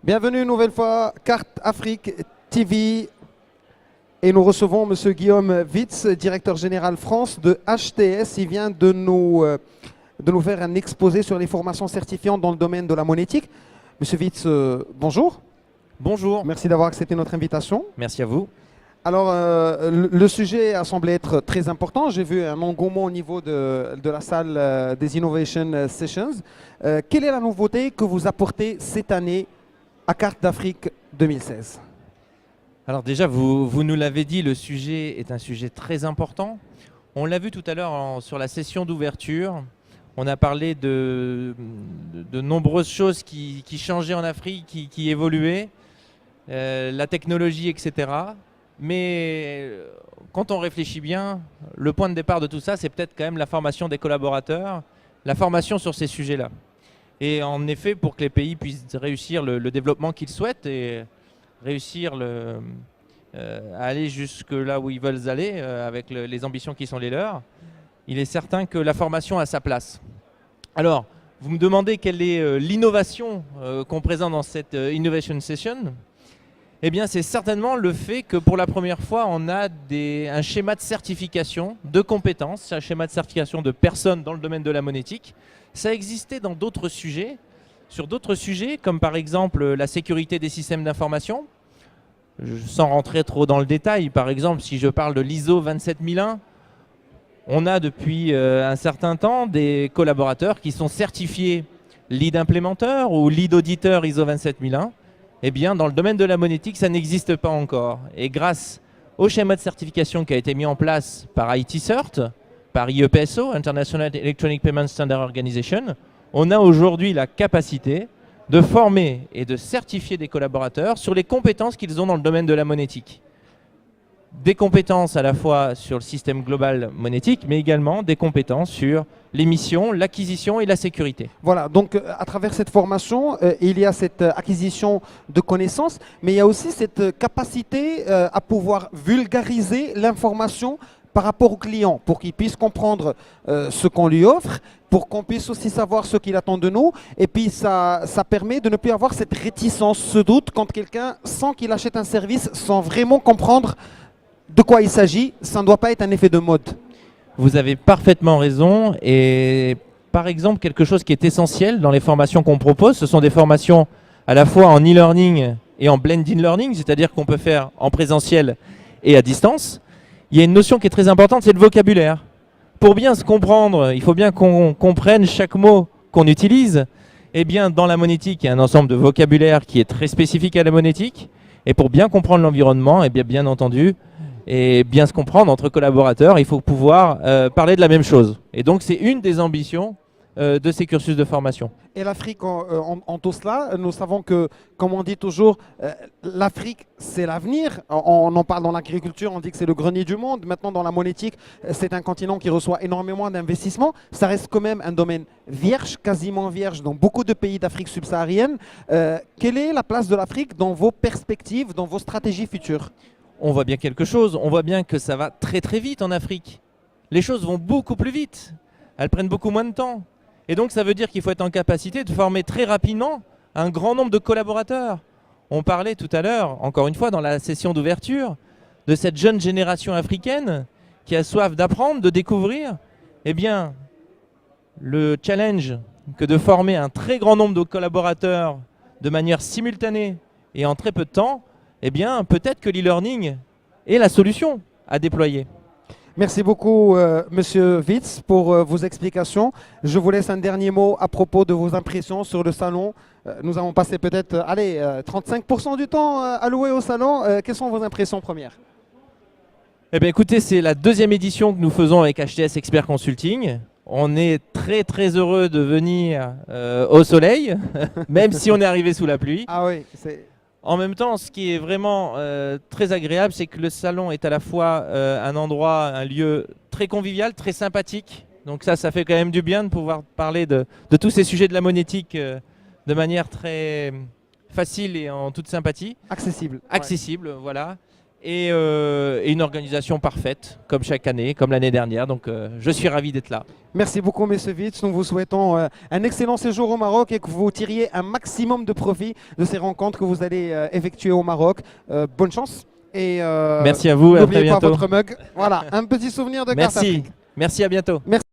Bienvenue une nouvelle fois, Carte Afrique TV. Et nous recevons M. Guillaume Witz, directeur général France de HTS. Il vient de nous faire un exposé sur les formations certifiantes dans le domaine de la monétique. M. Witz, bonjour. Bonjour. Merci d'avoir accepté notre invitation. Merci à vous. Alors, le sujet a semblé être très important. J'ai vu un engouement au niveau de la salle des Innovation Sessions. Quelle est la nouveauté que vous apportez cette année à Carte d'Afrique 2016? Alors déjà, vous nous l'avez dit, le sujet est un sujet très important. On l'a vu tout à l'heure sur la session d'ouverture. On a parlé de nombreuses choses qui changeaient en Afrique, qui évoluaient, la technologie, etc. Mais quand on réfléchit bien, le point de départ de tout ça, c'est peut-être quand même la formation des collaborateurs, la formation sur ces sujets-là. Et en effet, pour que les pays puissent réussir le développement qu'ils souhaitent et réussir à aller jusque là où ils veulent aller avec les ambitions qui sont les leurs, il est certain que la formation a sa place. Alors, vous me demandez quelle est l'innovation qu'on présente dans cette Innovation Session. Eh bien, c'est certainement le fait que pour la première fois, on a un schéma de certification de compétences, un schéma de certification de personnes dans le domaine de la monétique. Ça existait dans d'autres sujets, sur d'autres sujets, comme par exemple la sécurité des systèmes d'information. Sans rentrer trop dans le détail, par exemple, si je parle de l'ISO 27001, on a depuis un certain temps des collaborateurs qui sont certifiés lead implémenteur ou lead auditeur ISO 27001. Eh bien, dans le domaine de la monétique, ça n'existe pas encore. Et grâce au schéma de certification qui a été mis en place par ITCERT, par IEPSO, International Electronic Payment Standard Organization, on a aujourd'hui la capacité de former et de certifier des collaborateurs sur les compétences qu'ils ont dans le domaine de la monétique. Des compétences à la fois sur le système global monétique, mais également des compétences sur l'émission, l'acquisition et la sécurité. Voilà, donc à travers cette formation, il y a cette acquisition de connaissances, mais il y a aussi cette capacité à pouvoir vulgariser l'information par rapport au client, pour qu'il puisse comprendre ce qu'on lui offre, pour qu'on puisse aussi savoir ce qu'il attend de nous. Et puis ça permet de ne plus avoir cette réticence, ce doute, quand quelqu'un sent qu'il achète un service sans vraiment comprendre de quoi il s'agit. Ça ne doit pas être un effet de mode. Vous avez parfaitement raison. Et par exemple, quelque chose qui est essentiel dans les formations qu'on propose, ce sont des formations à la fois en e-learning et en blended learning, c'est-à-dire qu'on peut faire en présentiel et à distance. Il y a une notion qui est très importante, c'est le vocabulaire. Pour bien se comprendre, il faut bien qu'on comprenne chaque mot qu'on utilise. Eh bien, dans la monétique, il y a un ensemble de vocabulaire qui est très spécifique à la monétique. Et pour bien comprendre l'environnement, eh bien entendu, et bien se comprendre entre collaborateurs, il faut pouvoir parler de la même chose. Et donc, c'est une des ambitions de ces cursus de formation. Et l'Afrique en tout cela, nous savons que, comme on dit toujours, l'Afrique c'est l'avenir. On en parle dans l'agriculture, on dit que c'est le grenier du monde. Maintenant dans la monétique, c'est un continent qui reçoit énormément d'investissements. Ça reste quand même un domaine vierge, quasiment vierge dans beaucoup de pays d'Afrique subsaharienne. Quelle est la place de l'Afrique dans vos perspectives, dans vos stratégies futures? On voit bien quelque chose, on voit bien que ça va très très vite en Afrique. Les choses vont beaucoup plus vite, elles prennent beaucoup moins de temps. Et donc ça veut dire qu'il faut être en capacité de former très rapidement un grand nombre de collaborateurs. On parlait tout à l'heure, encore une fois dans la session d'ouverture, de cette jeune génération africaine qui a soif d'apprendre, de découvrir. Eh bien, le challenge que de former un très grand nombre de collaborateurs de manière simultanée et en très peu de temps, eh bien peut-être que l'e-learning est la solution à déployer. Merci beaucoup, Monsieur Witz, pour vos explications. Je vous laisse un dernier mot à propos de vos impressions sur le salon. Nous avons passé peut-être 35% du temps alloué au salon. Quelles sont vos impressions premières? Eh bien, écoutez, c'est la deuxième édition que nous faisons avec HTS Expert Consulting. On est très très heureux de venir au soleil, même si on est arrivé sous la pluie. Ah oui, c'est... En même temps, ce qui est vraiment très agréable, c'est que le salon est à la fois un endroit, un lieu très convivial, très sympathique. Donc ça fait quand même du bien de pouvoir parler de tous ces sujets de la monétique de manière très facile et en toute sympathie. accessible. Accessible, voilà. et une organisation parfaite, comme chaque année, comme l'année dernière. Donc je suis ravi d'être là. Merci beaucoup, M. Vitz. Nous vous souhaitons un excellent séjour au Maroc et que vous tiriez un maximum de profit de ces rencontres que vous allez effectuer au Maroc. Bonne chance. Et merci à vous et à très n'oubliez pas bientôt. votre mug. Voilà, un petit souvenir de Merci. Cartafrique. Merci, à bientôt. Merci.